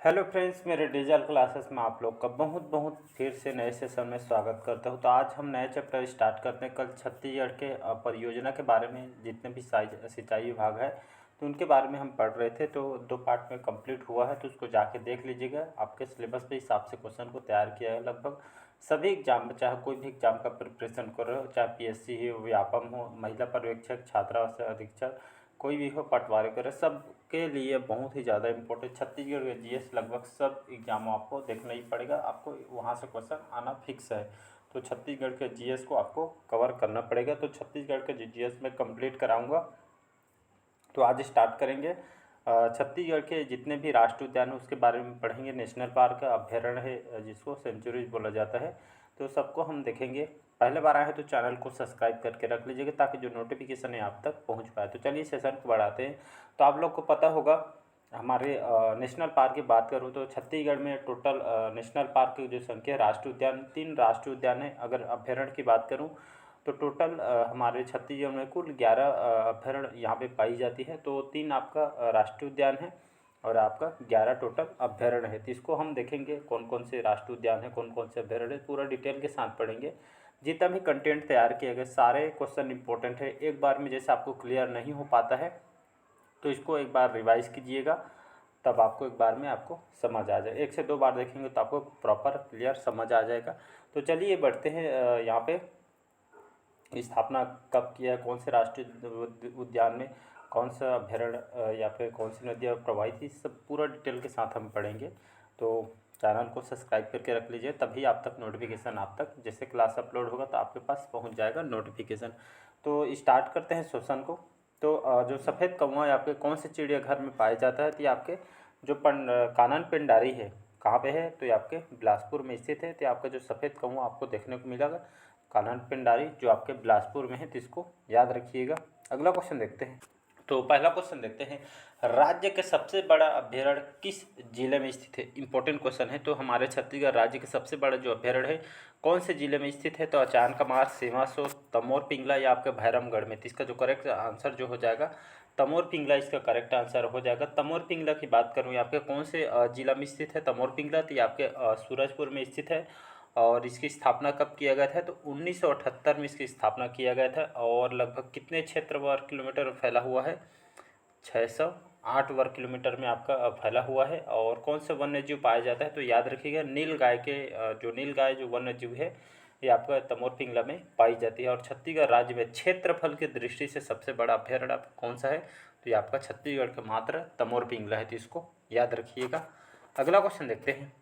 Hello friends, मेरे digital classes में आप लोग का बहुत बहुत फिर से नए सेशन में स्वागत करता हूं। तो आज हम नए चैप्टर स्टार्ट करते हैं। कल छत्तीसगढ़ के परियोजना के बारे में जितने भी सिंचाई विभाग है तो उनके बारे में हम पढ़ रहे थे। तो 2 पार्ट में कंप्लीट हुआ है, तो उसको जाके देख लीजिएगा। आपके सिलेबस के हिसाब से क्वेश्चन को तैयार किया है। लगभग सभी एग्जाम में, चाहे कोई भी एग्जाम का प्रिपरेशन कर रहे हो, चाहे पीएससी हो, व्यापम हो, महिला पर्यवेक्षक, छात्रावास अधीक्षक, कोई भी हो, पटवारी करे, सब के लिए बहुत ही ज़्यादा इम्पोर्टेंट छत्तीसगढ़ का जीएस लगभग सब एग्जामों आपको देखना ही पड़ेगा। आपको वहाँ से क्वेश्चन आना फिक्स है। तो छत्तीसगढ़ के जीएस को आपको कवर करना पड़ेगा। तो छत्तीसगढ़ के जीएस में कंप्लीट कराऊंगा। तो आज स्टार्ट करेंगे। छत्तीसगढ़ के जितने भी राष्ट्रीय उद्यान हैं उसके बारे में पढ़ेंगे। नेशनल पार्क अभ्यारण्य है जिसको सेंचुरीज बोला जाता है, तो सबको हम देखेंगे। पहले बार आए हैं तो चैनल को सब्सक्राइब करके रख लीजिएगा ताकि जो नोटिफिकेशन है आप तक पहुंच पाए। तो चलिए सेशन को बढ़ाते हैं। तो आप लोग को पता होगा, हमारे नेशनल पार्क की बात करूँ तो छत्तीसगढ़ में टोटल नेशनल पार्क की जो संख्या है, राष्ट्रीय उद्यान 3 राष्ट्रीय उद्यान है। अगर अभ्यारण्य की बात करूँ तो टोटल हमारे छत्तीसगढ़ में कुल 11 अभ्यारण्य यहाँ पे पाई जाती है। तो 3 आपका राष्ट्रीय उद्यान है और आपका 11 टोटल अभ्यारण्य है। तो इसको हम देखेंगे कौन कौन से राष्ट्रीय उद्यान है, कौन कौन से अभ्यारण्य है, पूरा डिटेल के साथ पढ़ेंगे। जितना भी कंटेंट तैयार किए गए सारे क्वेश्चन इंपॉर्टेंट है। एक बार में जैसे आपको क्लियर नहीं हो पाता है तो इसको एक बार रिवाइज कीजिएगा, तब आपको एक बार में आपको समझ आ जाए। 1 से 2 बार देखेंगे तो आपको प्रॉपर क्लियर समझ आ जाएगा। तो चलिए बढ़ते हैं। यहाँ पे स्थापना कब किया है, कौन से राष्ट्रीय उद्यान में कौन सा अभ्यारण्य या फिर कौन सी नदियाँ प्रवाहित थी, सब पूरा डिटेल के साथ हम पढ़ेंगे। तो चैनल को सब्सक्राइब करके रख लीजिए, तभी आप तक नोटिफिकेशन, आप तक जैसे क्लास अपलोड होगा तो आपके पास पहुंच जाएगा नोटिफिकेशन। तो स्टार्ट करते हैं सेशन को। तो जो सफ़ेद कौवा आपके कौन से चिड़ियाघर में पाया जाता है, तो ये आपके जो कानन पिंडारी है, कहाँ पे है, तो ये आपके बिलासपुर में स्थित है। तो आपका जो सफ़ेद कौवा आपको देखने को मिलेगा कानन पिंडारी, जो आपके बिलासपुर में है, तो इसको याद रखिएगा। अगला क्वेश्चन देखते हैं। तो पहला क्वेश्चन देखते हैं, राज्य के सबसे बड़ा अभ्यारण्य किस जिले में स्थित है। इंपॉर्टेंट क्वेश्चन है। तो हमारे छत्तीसगढ़ राज्य के सबसे बड़ा जो अभ्यारण्य है कौन से जिले में स्थित है, तो अचानकमार, सेवासो, तमोर पिंगला या आपके भैरमगढ़ में। तो इसका जो करेक्ट आंसर जो हो जाएगा तमोर पिंगला, इसका करेक्ट आंसर हो जाएगा। तमोर पिंगला की बात करूँ, ये आपके कौन से जिला में स्थित है तमोर पिंगला, तो ये आपके सूरजपुर में स्थित है। और इसकी स्थापना कब किया गया था, तो 1978 में इसकी स्थापना किया गया था। और लगभग कितने क्षेत्र वर्ग किलोमीटर फैला हुआ है, 608 वर्ग किलोमीटर में आपका फैला हुआ है। और कौन से वन्य जीव पाया जाता है, तो याद रखिएगा नील गाय के जो नील गाय जो वन्य जीव है ये आपका तमोर पिंगला में पाई जाती है। और छत्तीसगढ़ राज्य में क्षेत्रफल की दृष्टि से सबसे बड़ा अभ्यारण्य कौन सा है, तो ये आपका छत्तीसगढ़ का मात्र तमोर पिंगला है। तो इसको याद रखिएगा। अगला क्वेश्चन देखते हैं।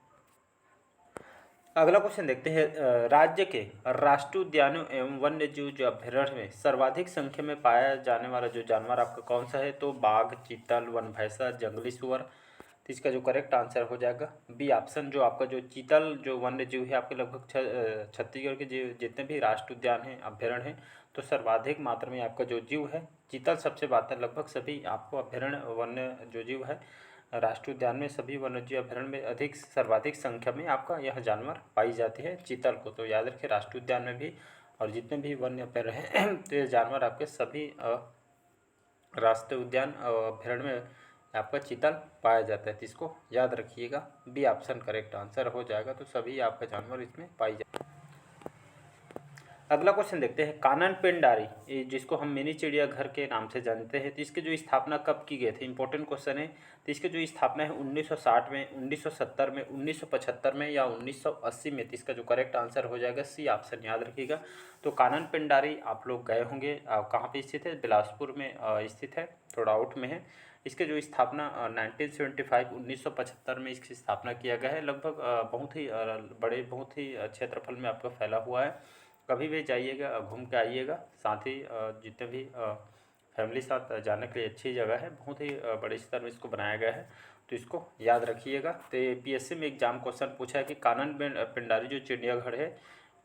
अगला क्वेश्चन देखते हैं, राज्य के राष्ट्रीय उद्यानों एवं वन्य जीव जो अभ्यारण्य में सर्वाधिक संख्या में पाया जाने वाला जो जानवर आपका कौन सा है, तो बाघ, चीतल, वन भैंसा, जंगली सुअर। तो इसका जो करेक्ट आंसर हो जाएगा बी ऑप्शन, जो आपका जो चीतल जो वन्य जीव है आपके लगभग छत्तीसगढ़ के जीव जितने भी राष्ट्रीय उद्यान हैं, अभ्यारण्य हैं, तो सर्वाधिक मात्रा में आपका जो जीव है चीतल सबसे बात है। लगभग सभी आपको अभ्यारण्य वन्य जो जीव है राष्ट्रीय उद्यान में, सभी वन्यजीव अभ्यारण्य में अधिक सर्वाधिक संख्या में आपका यह जानवर पाई जाती है चीतल को। तो याद रखिए राष्ट्रीय उद्यान में भी और जितने भी वन्य अभ्यारण्य हैं तो ये जानवर आपके सभी राष्ट्रीय उद्यान अभ्यारण्य में आपका चीतल पाया जाता है। तो इसको याद रखिएगा, बी ऑप्शन करेक्ट आंसर हो जाएगा। तो सभी आपका जानवर इसमें पाई जाए। अगला क्वेश्चन देखते हैं, कानन पेंडारी जिसको हम मिनी चिड़ियाघर के नाम से जानते हैं, तो इसकी जो स्थापना कब की गई थी, इंपॉर्टेंट क्वेश्चन है। तो इसकी जो स्थापना है 1960 में, 1970 में, 1975 में या 1980 में। तो इसका जो करेक्ट आंसर हो जाएगा सी ऑप्शन, याद रखिएगा। तो कानन पेंडारी आप लोग गए होंगे, कहाँ पे स्थित है, बिलासपुर में स्थित है, थोड़ा आउट में है। इसके जो स्थापना 1975 1975 में इसकी स्थापना किया गया है। लगभग बहुत ही बड़े, बहुत ही क्षेत्रफल में आपका फैला हुआ है। कभी भी जाइएगा, घूम के आइएगा। साथ ही जितने भी फैमिली साथ जाने के लिए अच्छी जगह है, बहुत ही बड़े स्तर में इसको बनाया गया है। तो इसको याद रखिएगा। तो पीएससी में एग्जाम क्वेश्चन पूछा है कि कानन पिंडारी जो चिड़ियाघर है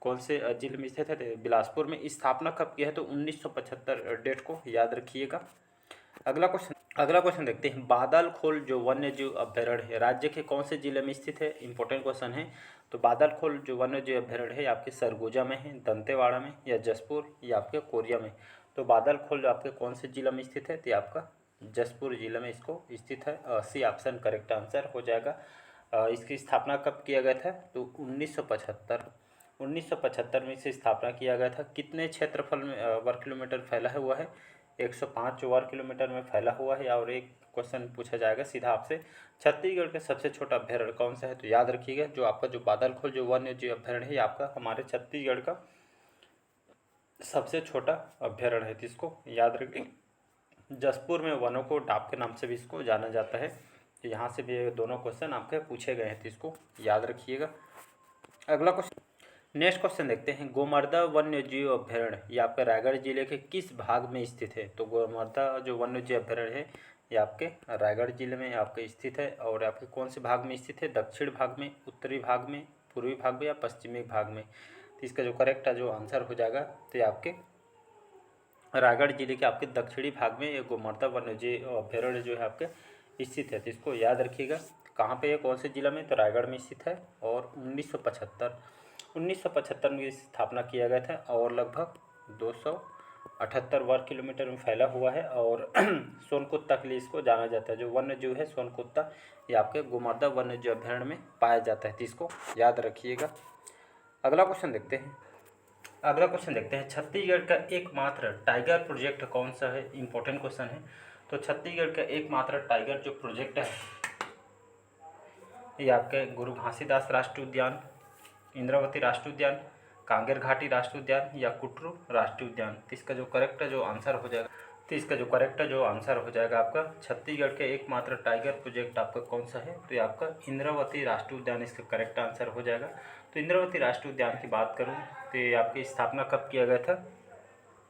कौन से जिले में स्थित है, तो बिलासपुर में। स्थापना कब किया है, तो 1975 डेट को याद रखिएगा। अगला क्वेश्चन देखते हैं, बादलखोल जो वन्य जीव अभ्यारण्य है राज्य के कौन से जिले में स्थित है, इंपॉर्टेंट क्वेश्चन है। तो बादलखोल जो वन्य जीव अभ्यारण्य है आपके सरगुजा में है, दंतेवाड़ा में या जसपुर या आपके कोरिया में। तो बादलखोल आपके कौन से जिला में स्थित है, तो आपका जसपुर जिले में इसको स्थित है। सी ऑप्शन करेक्ट आंसर हो जाएगा। इसकी स्थापना कब किया गया था? तो 1975 में इसे स्थापना किया गया था। कितने क्षेत्रफल में वर्ग किलोमीटर फैला हुआ है? 105 वर्ग किलोमीटर में फैला हुआ है। और एक क्वेश्चन पूछा जाएगा सीधा आपसे, छत्तीसगढ़ का सबसे छोटा अभ्यारण्य कौन सा है? तो याद रखिएगा, जो आपका जो बादलखोल जो वन्य जीव अभ्यारण्य है, ये आपका हमारे छत्तीसगढ़ का सबसे छोटा अभ्यारण्य है। तो इसको याद रखिए। जसपुर में वनों को डाब के नाम से भी इसको जाना जाता है। तो यहाँ से भी ये दोनों क्वेश्चन आपके पूछे गए हैं, तो इसको याद रखिएगा। अगला क्वेश्चन, नेक्स्ट क्वेश्चन देखते हैं। गोमर्दा वन्य जीव अभ्यारण्य ये आपके रायगढ़ जिले के किस भाग में स्थित है? तो गोमर्दा जो वन्य जीव अभ्यारण्य है ये आपके रायगढ़ जिले में आपके स्थित है। और आपके कौन से भाग में स्थित है? दक्षिण भाग में, उत्तरी भाग में, पूर्वी भाग में या पश्चिमी भाग में? तो इसका जो करेक्ट जो आंसर हो जाएगा तो ये आपके रायगढ़ जिले के आपके दक्षिणी भाग में ये गोमर्दा वन्यजीव अभ्यारण्य जो है आपके स्थित है। तो इसको याद रखिएगा। कहाँ पे है, कौन से जिला में? तो रायगढ़ में स्थित है। और 1975 में इसकी स्थापना किया गया था और लगभग 278 वर्ग किलोमीटर में फैला हुआ है। और सोनकुत्ता के लिए इसको जाना जाता है। जो वन्य जीव है सोनकुत्ता, ये आपके गोमर्दा वन्य जीव अभ्यारण्य में पाया जाता है। तो इसको याद रखिएगा। अगला क्वेश्चन देखते हैं। छत्तीसगढ़ का एकमात्र टाइगर प्रोजेक्ट कौन सा है? इंपॉर्टेंट क्वेश्चन है। तो छत्तीसगढ़ का एकमात्र टाइगर जो प्रोजेक्ट है ये आपके गुरु घासीदास राष्ट्रीय उद्यान, इंद्रावती राष्ट्रीय उद्यान, कांगेर घाटी राष्ट्रीय उद्यान या कुटरू राष्ट्रीय उद्यान? तो इसका जो करेक्ट जो आंसर हो जाएगा आपका छत्तीसगढ़ के एकमात्र टाइगर प्रोजेक्ट आपका कौन सा है? तो ये आपका इंद्रावती राष्ट्रीय उद्यान इसका करेक्ट आंसर हो जाएगा। तो इंद्रावती राष्ट्रीय उद्यान की बात करूँ तो ये आपकी स्थापना कब किया गया था?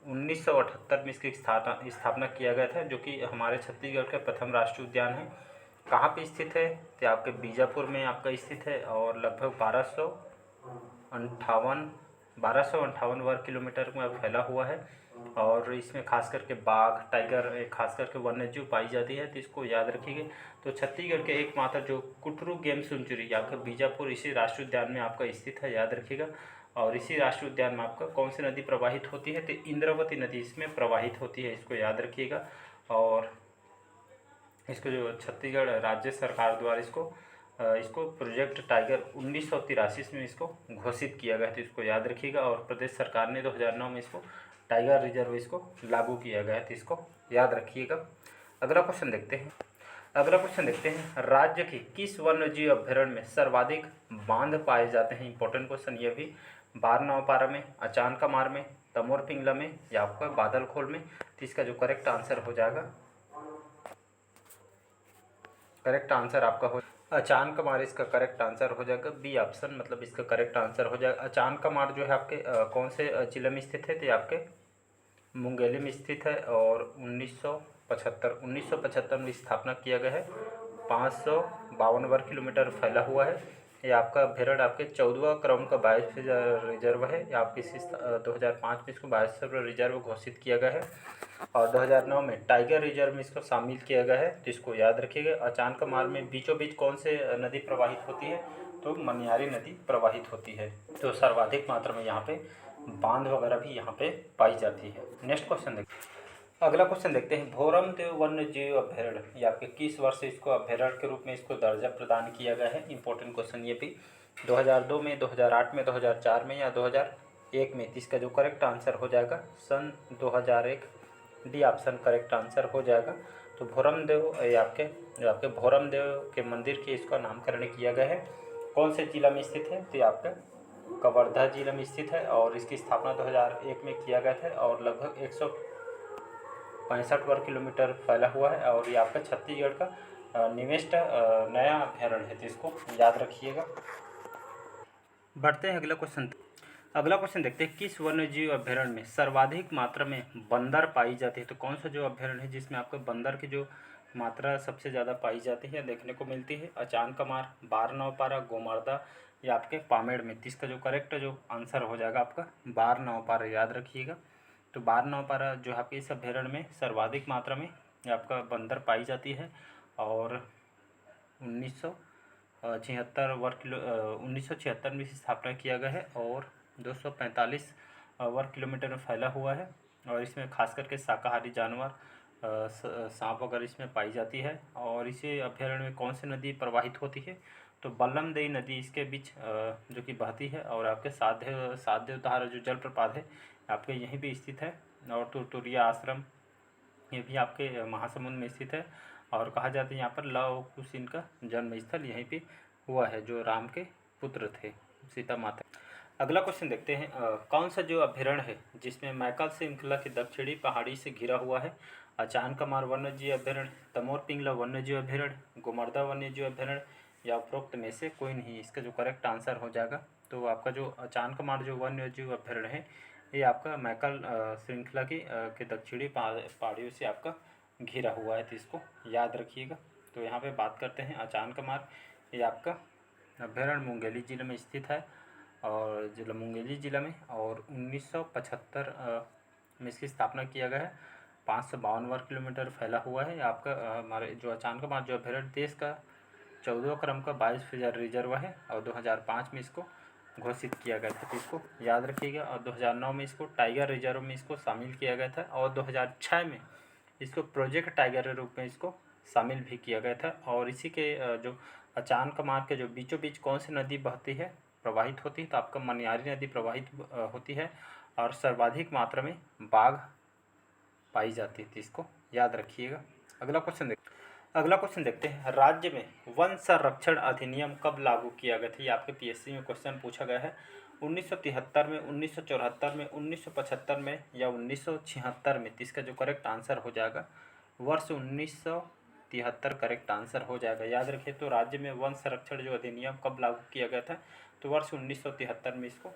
1978 में इसकी स्थापना किया गया था, जो कि हमारे छत्तीसगढ़ का प्रथम राष्ट्रीय उद्यान है। कहाँ पे स्थित है? तो आपके बीजापुर में आपका स्थित है। और लगभग 1258 वर्ग किलोमीटर में फैला हुआ है। और इसमें खास करके बाघ, टाइगर, खास करके वन्यजीव पाई जाती है। तो इसको याद रखिएगा। तो छत्तीसगढ़ के एकमात्र जो कुटरू गेम सेंचुरी आपका बीजापुर इसी राष्ट्रीय उद्यान में आपका स्थित है, याद रखिएगा। और इसी राष्ट्रीय उद्यान में आपका कौन सी नदी प्रवाहित होती है? तो इंद्रावती नदी इसमें प्रवाहित होती है, इसको याद रखिएगा। और इसको जो छत्तीसगढ़ राज्य सरकार द्वारा इसको प्रोजेक्ट टाइगर 1983 में इसको घोषित किया गया था, इसको याद रखिएगा। और प्रदेश सरकार ने 2009 में इसको टाइगर रिजर्व इसको लागू किया गया था, इसको याद रखिएगा। अगला क्वेश्चन देखते हैं। राज्य के किस वन्यजीव अभ्यारण्य में सर्वाधिक बांध पाए जाते हैं? इंपॉर्टेंट क्वेश्चन ये भी। बारनौपारा में, अचानकमार में, तमोर पिंगला में या आपका बादलखोल में? तो इसका जो करेक्ट आंसर हो जाएगा, करेक्ट आंसर आपका हो अचानकमार, इसका करेक्ट आंसर हो जाएगा बी ऑप्शन, मतलब इसका करेक्ट आंसर हो जाएगा। अचानकमार जो है आपके कौन से जिले में स्थित है? तो आपके मुंगेली में स्थित है। और 1975 में स्थापना किया गया है। 552 वर्ग किलोमीटर फैला हुआ है। ये आपका अभ्यारण्य आपके 14वां क्रम का बायोस्फीयर रिजर्व है। ये आपके 2005 में इसको बायोस्फीयर रिजर्व घोषित किया गया है। और 2009 में टाइगर रिजर्व में इसको शामिल किया गया है, तो इसको याद रखिएगा। अचानकमार में बीचों बीच कौन से नदी प्रवाहित होती है? तो मनियारी नदी प्रवाहित होती है। तो सर्वाधिक मात्रा में यहाँ पे बांध वगैरह भी यहाँ पे पाई जाती है। नेक्स्ट क्वेश्चन देखते हैं। अगला क्वेश्चन देखते हैं। भोरमदेव वन्य जीव अभ्यारण्य ये आपके किस वर्ष से इसको अभ्यारण्य के रूप में इसको दर्जा प्रदान किया गया है? इंपॉर्टेंट क्वेश्चन ये भी। 2002 में, 2008 में, 2004 में या 2001 में? इसका जो करेक्ट आंसर हो जाएगा सन 2001, डी ऑप्शन करेक्ट आंसर हो जाएगा। तो भोरमदेव ये आपके भोरमदेव के मंदिर के इसका नामकरण किया गया है। कौन से जिला में स्थित है? तो आपका कवर्धा जिला में स्थित है। और इसकी स्थापना 2001 में किया गया था। और लगभग 165 वर्ग किलोमीटर फैला हुआ है। और ये आपका छत्तीसगढ़ का निवेस्ट नया अभ्यारण्य है, तो इसको याद रखिएगा। बढ़ते हैं अगला क्वेश्चन देखते हैं। किस वन्यजीव अभ्यारण्य में सर्वाधिक मात्रा में बंदर पाई जाती है? तो कौन सा जो अभ्यारण्य है जिसमें आपको बंदर की जो मात्रा सबसे ज़्यादा पाई जाती है, देखने को मिलती है? अचानकमार, बारनौपारा, गोमर्दा या आपके पामेड़ में? तो इसका जो करेक्ट जो आंसर हो जाएगा आपका बारनौपारा, याद रखिएगा। तो बारनौपारा जो आपके इस अभ्यारण्य में सर्वाधिक मात्रा में आपका बंदर पाई जाती है। और 1976 में स्थापना किया गया है। और 245 वर्ग किलोमीटर में फैला हुआ है। और इसमें खास करके शाकाहारी जानवर सांप वगैरह इसमें पाई जाती है। और इसे अभ्यारण्य में कौन सी नदी प्रवाहित होती है? तो बल्लमदेई नदी इसके बीच जो कि बहती है। और आपके साध्यवतारा जो जलप्रपात है आपके यहीं पे स्थित है। और तुरतुरिया आश्रम ये भी आपके महासमुंद में स्थित है। और कहा जाता है यहाँ पर लव कुश इनका जन्म स्थल यहीं पे हुआ है, जो राम के पुत्र थे, सीता माता। अगला क्वेश्चन देखते हैं, कौन सा जो अभ्यारण्य है जिसमें मैकल श्रृंखला की दक्षिणी पहाड़ी से घिरा हुआ है? अचानकमार वन्यजीव अभ्यारण्य, तमोर पिंगला वन्यजीव अभ्यारण्य, गोमर्दा वन्यजीव अभ्यारण्य, या उपरोक्त में से कोई नहीं। इसका जो करेक्ट आंसर हो जाएगा तो आपका जो अचानकमार जो वन्यजीव अभ्यारण्य है ये आपका मैकल श्रृंखला की के दक्षिणी पहाड़ियों से आपका घिरा हुआ है, तो इसको याद रखिएगा। तो यहाँ पे बात करते हैं अचानकमार, ये आपका अभ्यारण्य मुंगेली जिले में स्थित है और जिला मुंगेली जिला में। और 1975 में इसकी स्थापना किया गया है। 552 वर्ग किलोमीटर फैला हुआ है आपका हमारे जो अचानकमार जो अभ्यारण्य देश का 14 क्रम का बायोस्फीयर रिजर्व है। और 2005 में इसको घोषित किया गया था, तो इसको याद रखिएगा। और 2009 में इसको टाइगर रिजर्व में इसको शामिल किया गया था। और 2006 में इसको प्रोजेक्ट टाइगर के रूप में इसको शामिल भी किया गया था। और इसी के जो अचानकमार के जो बीचों बीच कौन सी नदी बहती है, प्रवाहित होती है? तो आपका मनियारी नदी प्रवाहित होती है। और सर्वाधिक मात्रा में बाघ पाई जाती है, तो इसको याद रखिएगा। अगला क्वेश्चन देखते हैं, राज्य में वन संरक्षण अधिनियम कब लागू किया गया था? ये आपके पीएससी में क्वेश्चन पूछा गया है। 1973 में, 1974 में, 1975 में, या 1976 में? तो इसका जो करेक्ट आंसर हो जाएगा वर्ष 1973 करेक्ट आंसर हो जाएगा, याद रखिए। तो राज्य में वन संरक्षण जो अधिनियम कब लागू किया गया था? तो वर्ष 1973 में इसको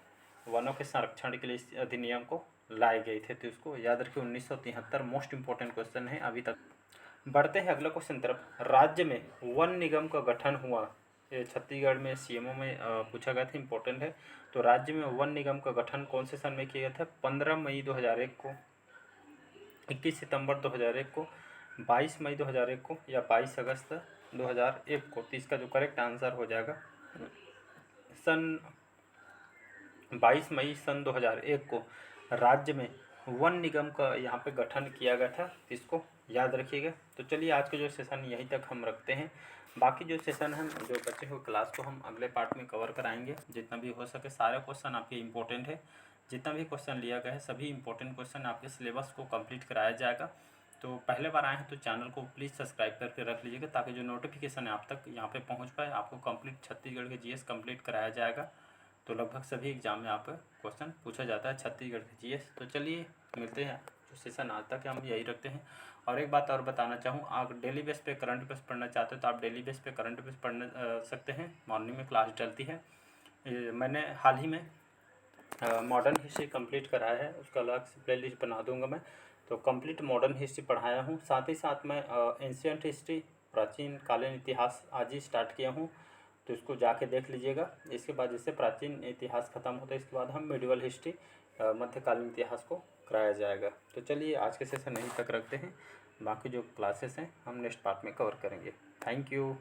वनों के संरक्षण के लिए इस अधिनियम को लाए गए थे, तो इसको याद रखिए। 1973 मोस्ट इंपॉर्टेंट क्वेश्चन है अभी तक। बढ़ते हैं अगला क्वेश्चन तरफ, राज्य में वन निगम का गठन हुआ। ये छत्तीसगढ़ में सीएमओ में पूछा गया था, इंपॉर्टेंट है। तो राज्य में वन निगम का गठन कौन से सन में किया गया था? 15 मई 2001 को, 21 सितंबर 2001 को, 22 मई 2001 को, या 22 अगस्त 2001 को? तो इसका जो करेक्ट आंसर हो जाएगा सन 22 मई सन 2001 को राज्य में वन निगम का यहाँ पे गठन किया गया था, इसको याद रखिएगा। तो चलिए आज के जो सेशन यहीं तक हम रखते हैं। बाकी जो सेशन है जो बचे हुए क्लास को हम अगले पार्ट में कवर कराएंगे, जितना भी हो सके। सारे क्वेश्चन आपके इंपॉर्टेंट है, जितना भी क्वेश्चन लिया गया है सभी इंपॉर्टेंट क्वेश्चन आपके सिलेबस को कंप्लीट कराया जाएगा। तो पहले बार आए हैं तो चैनल को प्लीज़ सब्सक्राइब करके रख लीजिएगा, ताकि जो नोटिफिकेशन है आप तक यहाँ पे पहुँच पाए। आपको कंप्लीट छत्तीसगढ़ के जीएस कंप्लीट कराया जाएगा। तो लगभग सभी एग्जाम में आप क्वेश्चन पूछा जाता है छत्तीसगढ़ के जीएस। तो चलिए मिलते हैं, जो सेशन आज तक हम यही रखते हैं। और एक बात और बताना चाहूँ, आप डेली बेस पे करंट अफेयर्स पढ़ना चाहते हो तो आप डेली बेस पे करंट अफेयर्स पढ़ सकते हैं। मॉर्निंग में क्लास डलती है। मैंने हाल ही में मॉडर्न हिस्ट्री कंप्लीट कराया है, उसका अलग से प्ले लिस्ट बना दूंगा मैं। तो कंप्लीट मॉडर्न हिस्ट्री पढ़ाया हूँ, साथ ही साथ मैं एंशियंट हिस्ट्री, प्राचीन कालीन इतिहास आज ही स्टार्ट किया हूँ। तो इसको जाके देख लीजिएगा। इसके बाद जैसे प्राचीन इतिहास खत्म होता है, इसके बाद हम मिडिवल हिस्ट्री, मध्यकालीन इतिहास को कराया जाएगा। तो चलिए आज के सेशन यहीं तक रखते हैं। बाकी जो क्लासेस हैं हम नेक्स्ट पार्ट में कवर करेंगे। थैंक यू,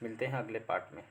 मिलते हैं अगले पार्ट में।